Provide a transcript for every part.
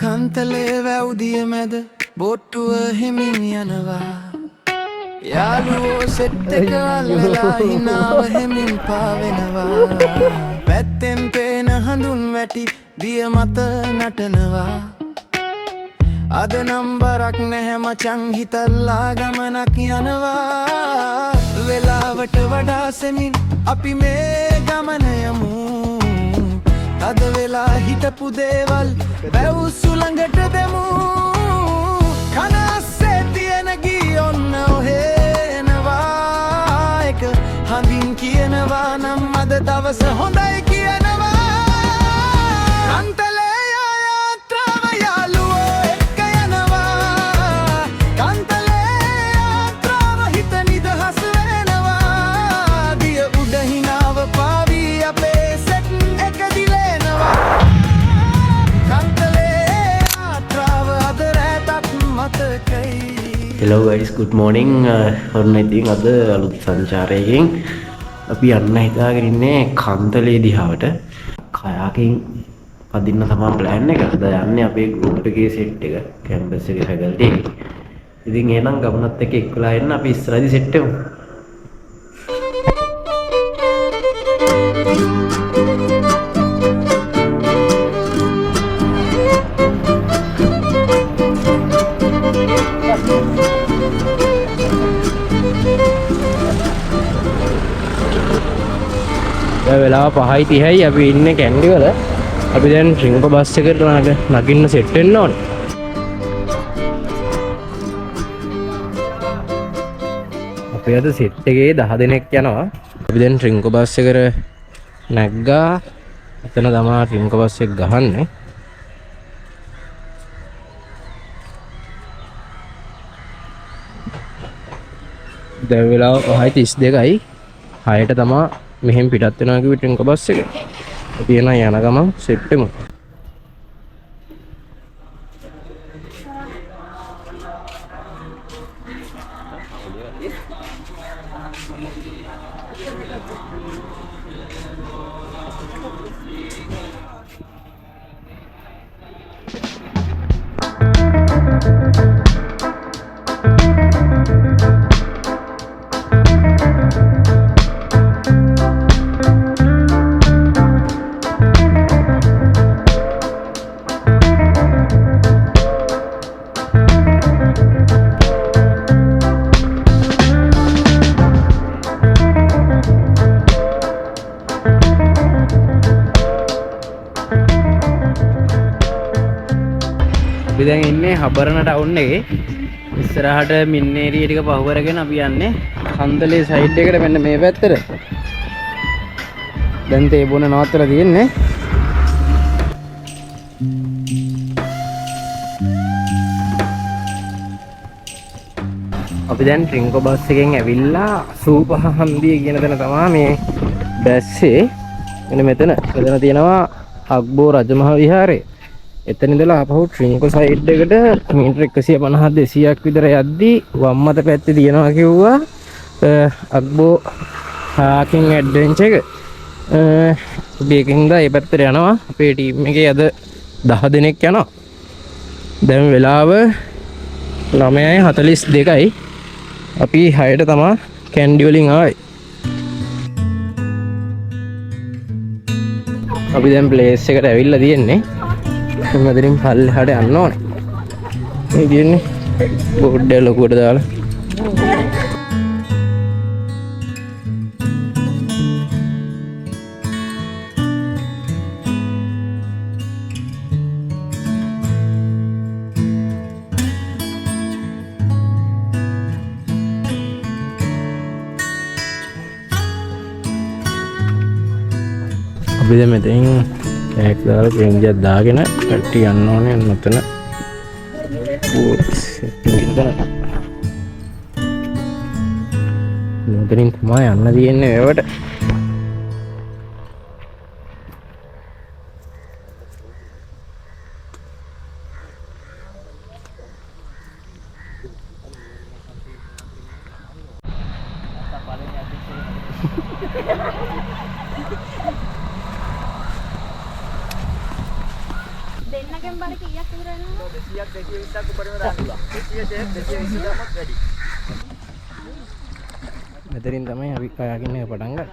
කන්තලේ වැව්දිය මැද බොට්ටුව හිමින් යනවා යාළුවෝ සෙට් එක අල්ලලා හිනාව හිමින් පාවෙනවා පැත්තෙන් පේන හඳුන් වැටි දිය මත නටනවා අද නම්බරක් නැහැ මචං හිතල්ලා ගමනක් යනවා වෙලාවට වඩා සෙමින් අපි මේ ගමන යමු අද වෙලා හිටපු දේවල් වැව් සුළඟට දෙමු කන අස්සේ තියෙන ගී ඔන්න ඔහෙනවා එක හඳින් කියනවා නම් අද දවස හොඳයි කියනවා කන්තලේ යාත්‍රාව යාළුවෝ එක්ක යනවා කන්තලේ යාත්‍රාව හිත නිදහස් වෙනවා දිය උඩ හිනාව පාවී අපේ සෙට් එක දිලෙනවා Hello guys, good morning. ඔන්න ඉතින් අද අලුත් සංචාරයකින් අපි යන්න හිතාගෙන ඉන්නේ කන්තලේ දිහාවට. කයාකින් පදින්න තමයි ප්ලෑන් එක. අද යන්නේ අපේ ගෲප් එකේ සෙට් එක, කැම්පස් එකේ ෆැකල්ටි එක. ඉතින් එහෙනම් ගමනත් එක්ක එක්කලා එන්න අපි ඉස්සරහදී සෙට් එකමු. වෙලාව 5:30යි අපි ඉන්නේ කැන්ඩි වල. අපි දැන් රින්ග බස් එකට නගින්න සෙට් වෙන්න ඕනේ. අපි අද සෙට් එකේ 10 දෙනෙක් යනවා. අපි දැන් රින්ග බස් එකට නැග්ගා. එතන තමයි රින්ග බස් එක ගහන්නේ. දැන් වෙලාව 5:32යි. 6ට තමයි මෙහෙම පිටත් වෙනවා කිව්ව ට්‍රින්ක බස් එක. අපි එන ගමන් සෙට් වෙමු. අපි දැන් ඉන්නේ හබරන ටවුන් එකේ. ඉස්සරහට මින්නේරිය ටික පහු කරගෙන අපි යන්නේ කන්තලේ සයිඩ් එකට මෙන්න මේ පැත්තට. දැන් තේ බොන නවත්තලා තියෙන්නේ. අපි දැන් ට්‍රින්කෝ බස් එකෙන් ඇවිල්ලා සූපහ හන්දිය කියන තැන තමයි මේ බැස්සේ. මෙන්න මෙතන තියෙනවා අග්බෝ රජමහා විහාරය. එතන ඉඳලා ආපහු ට්‍රින්කෝ සයිඩ් එකට මීටර 150 200ක් විතර යද්දී වම් අත පැත්තේ තියෙනවා කිව්වා අග්බෝ හාකින් ඇඩ්වෙන්චර් එක. මේකින්ද ඒ පැත්තට යනවා. අපේ ටීම් එකේ අද 10 දෙනෙක් යනවා. දැන් වෙලාව 9:42යි. අපි 6ට තමයි කැන්ඩි වලින් ආවේ. අපි දැන් ප්ලේස් එකට ඇවිල්ලා තියෙන්නේ. මෙතනින් පල්ලෙහාට යන්න ඕනේ. මේ කියන්නේ බෝඩ් එක ලොකුවට දාලා. අපි දැන් මෙතනින් ටැග් දාලා ප්‍රේන්ජර් දාගෙන කට්ටිය යන්න ඕනේ මෙතන. මෙතනින් තමයි යන්න තියෙන්නේ ඒවට. දෙන්නක මෙතරින් තමයි අපි කයාකින් එක පටන් ගන්න.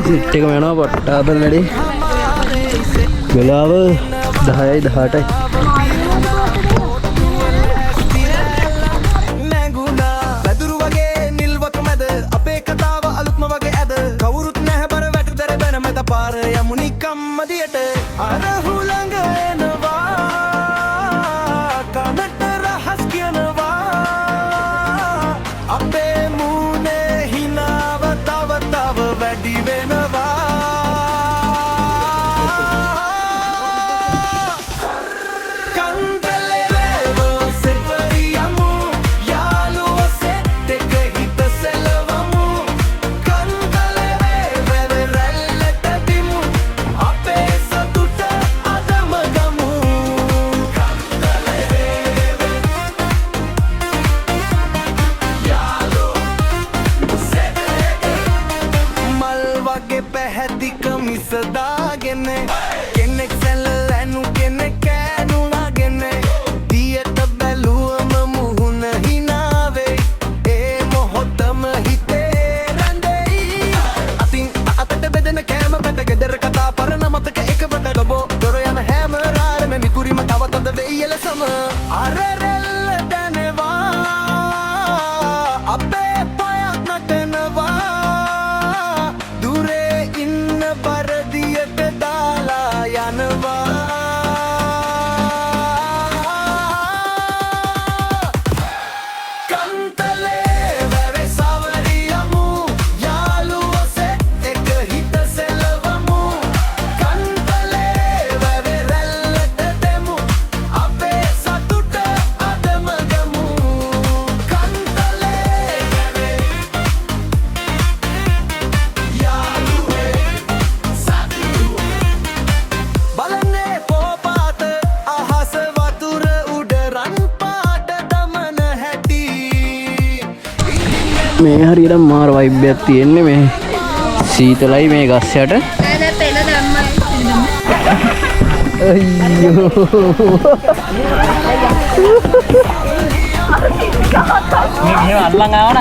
සිට් එක යනවා පට්ටාබල් වැඩි. වෙලාව 10යි 18යි. නැගුණා වැදුරු වගේ නිල් වතු මැද අපේ කතාව අලුත්ම වගේ ඇද කවුරුත් නැහැ බර වැටුදර බැන මැද පාර යමු නිකම් මදියට අර හුළඟ එනවා කනට රහස් කියනවා අපේ මූනේ හිනාව තව තව වැඩි වෙනවා කෙනෙක් සැලලැනු කෙනෙක් කෑනුනාගෙන දියට බැලුවම මුහුණ හිනාවේ ඒ මොහොතම හිතේ රැඳෙයි අතින් අතට බෙදෙන කෑම පැට ගෙදර කතා පරණ මතක එකවට ලොබෝ දොර යන හැම රාරම මිකුරිම තවතද වෙයි එලසම අර රැල්ල දැනෙවා අපේ පයක් නටනවා දුරේ ඉන්න පරදියට දාලා යනවා කන්තලේ වැවේ සවරියමු යාළුවොසේ එක හිත සෙලවමු කන්තලේ වැවේ රැල්ලට දෙමු අපේ සතුට අදම ගමු කන්තලේ වැවේ යාළුවේ බලන්නේ පෝපාත අහස වතුර උඩ රන් පාට දමන හැටි මේ හරියට මාර වයිබ් එකක් තියෙන්නේ මේ සීතලයි මේ ගස් යට. අයියෝ මේ අල්ලන් ආවන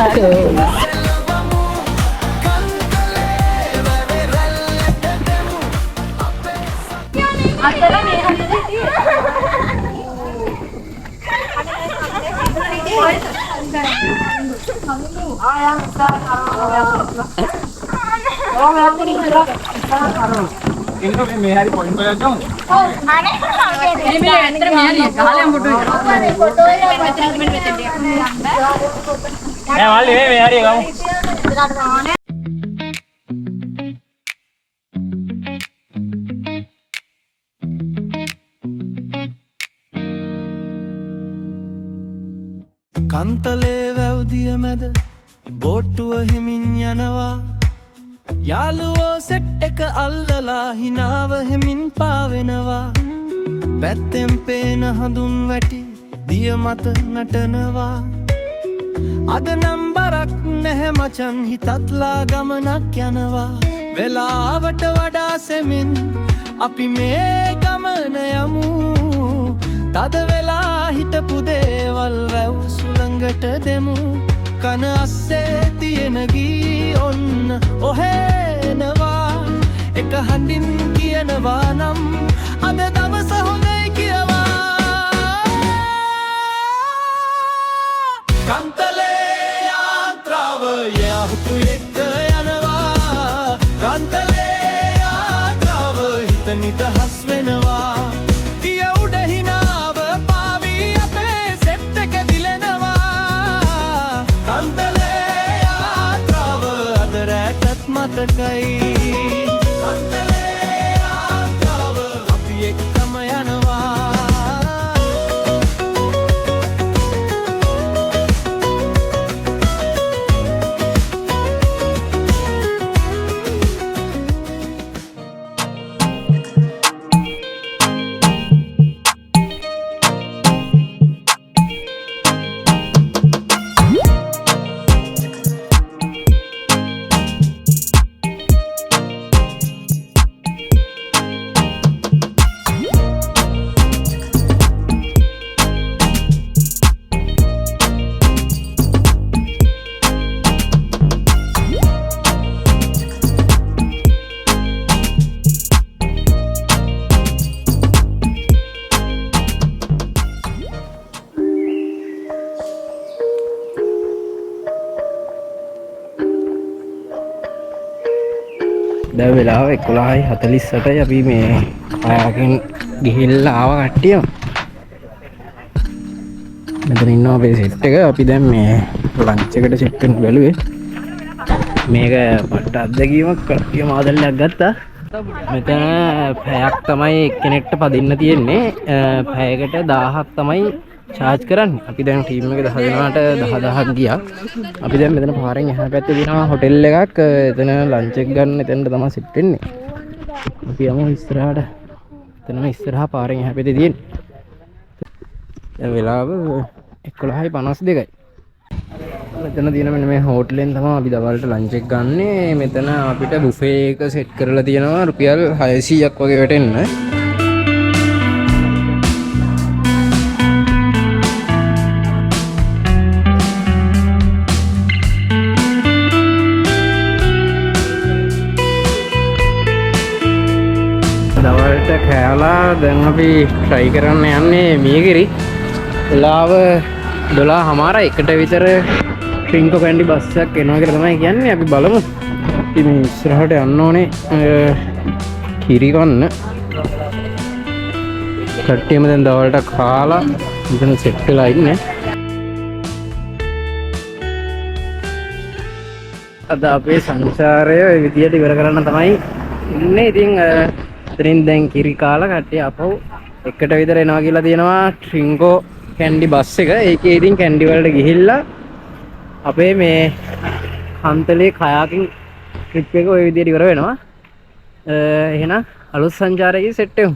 කන්තලේ වැව්දිය මැද බෝට්ටුව හිමින් යනවා යාළුවෝ සෙට් එක අල්ලලා හිනාව හෙමින් පාවෙනවා පැත්තෙන් පේන හඳුන් වැටි දිය මත නටනවා අද නම් බරක් නැහැ මචන් හිතත්ලා ගමනක් යනවා වෙලාවට වඩා සෙමින් අපි මේ ගමන යමු තද වෙලා හිටපු දේවල් වැව් සුළඟට දෙමු කන අස්සේ තියෙන ගී ඔන්න ඔහෙනවා එක හඬින් කියනවා නම් අද දවස හොඳයි කියවා කන්තලේ යාත්‍රාව යහුතු එක්ක යනවා කන්තලේ යාත්‍රාව හිත නිදහස් වෙනවා දිය උඩ හිනාව පාවී අපේ සෙට් එක දිලෙනවා කන්තලේ යාත්‍රාව අද රැටත් මතකයි කන්තලේ යාත්‍රාව දැන් වෙලාව 11:48යි. අපි මේ ආයකින් ගිහිල්ලා ආව කට්ටිය. මෙතන ඉන්නවා අපේ සෙට් එක. අපි දැන් මේ ලන්ච් එකට සෙට් වෙන්න බැලුවේ. මේක පට්ට අත්දැකීමක්. කට්ටිය මාදල්ලයක් ගත්තා. මෙතන පැයක් තමයි එක්කෙනෙක්ට පදින්න තියෙන්නේ. පැයකට 1000ක් තමයි charge කරන්නේ. අපි දැන් ටීම් එක 10 දෙනාට 10000ක් ගියා. අපි දැන් මෙතන පාරෙන් එහා පැත්තේ තියෙනවා හොටෙල් එකක්. එතන ලන්ච් එක ගන්න එතනට තමයි සිට් වෙන්නේ. අපි යමු ඉස්සරහට. එතනම ඉස්සරහා පාරෙන් එහා පැත්තේ තියෙන්නේ. දැන් වෙලාව 11:52යි. මෙතන තියෙන මෙන්න මේ හෝටලෙන් තමයි අපි දවල්ට ලන්ච් එක ගන්නෙ. මෙතන අපිට බුෆේ එක සෙට් කරලා තියෙනවා රුපියල් 600ක් වගේ වැටෙන්න. දවල්ට කෑලා දැන් අපි try කරන්න යන්නේ මීගිරි. වෙලාව 12:00 එකට විතර ට්‍රින්කෝ කැන්ඩි බස් එකක් එනවා කියලා තමයි කියන්නේ. අපි බලමු. අපි මේ ඉස්සරහට යන්න ඕනේ කිරි කන්න. කට්ටියම දැන් දවල්ට කාලා මෙතන සෙට් වෙලා ඉන්නේ. අද අපේ සංචාරය ඒ විදියට ඉවර කරන්න තමයි ඉන්නේ. ඉතින් එතනින් දැන් කිරි කාලා කට්ටිය අපහු එකට විතර එනවා කියලා තියෙනවා ට්‍රින්කෝ කැන්ඩි බස් එක. ඒකේ ඉතින් කැන්ඩි වලට ගිහිල්ලා අපේ මේ හන්තලේ කයාකින් ට්‍රිප් එක ওই විදියට ඉවර වෙනවා. එහෙනම් අලුත් සංචාරයකින් සෙට් වෙමු.